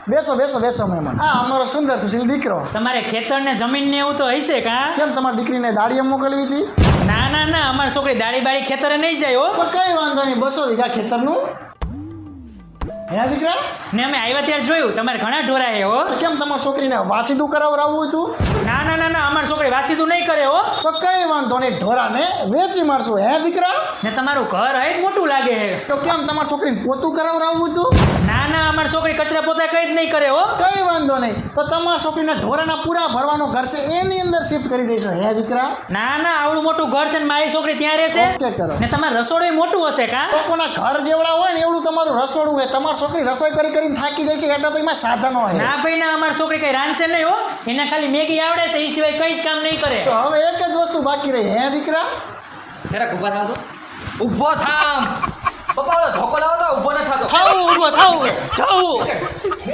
બેસો બેસો બેસો મહેમાન. હા અમારો સુંદર સુશીલ દીકરો. તમારે ખેતર ને જમીન ને એવું તો હશે કા? કેમ તમારી દીકરીને દાડીએ મોકલવી હતી? ના ના ના, અમારી છોકરી દાડી બાડી ખેતરે નહીં જાય હો. પણ કઈ વાંધો નહીં, 200 વીઘા ખેતરનું. હે દીકરા? ને અમે આવ્યા ત્યારે જોયું તમારે ઘણા ઢોરા હે હો. તો કેમ તમારી છોકરીને વાસીદું કરાવરાવવું હતું? ના ના ના ના, અમારી છોકરી વાસીદું નહીં કરે હો. તો કઈ વાંધો નહીં, ઢોરાને વેચી મારશું. હે દીકરા? ને તમારું ઘર હે મોટું લાગે હે. તો કેમ તમારી છોકરીને પોતું કરાવરાવવું હતું? ના ના, અમારી છોકરી કચરા પોતા કઈ જ નહીં કરે હો. કઈ વાંધો નહીં, તો તમારા છોકરીને ઢોરાના પૂરા ભરવાનો ઘર છે એની અંદર શિફ્ટ કરી દઈશું. હે દીકરા? ના ના, આવડું મોટું ઘર છે ને મારી છોકરી ત્યાં રહેશે. ઓકે કરો. ને તમારું રસોડું મોટું હશે કા? લોકોના ઘર જેવડા હોય ને એવડું તમારું રસોડું હોય. તમારી છોકરી રસોઈ કરી કરીને થાકી જાય છે એટલે તો એમાં સાધનો હોય. ના ભાઈ ના, અમારી છોકરી કઈ રાંધશે નહીં હો. એને ખાલી મેગી આવડે છે, એ સિવાય કઈ જ કામ નહીં કરે. તો હવે એક જ વસ્તુ બાકી રહી. હે દીકરા? જરાક ઊભા થાવ તો. ઊભો થામ. પપ્પા ઓલો ધોકો લાવો તો ઊભો ન થાતો. થાવું ઊભો થાવું.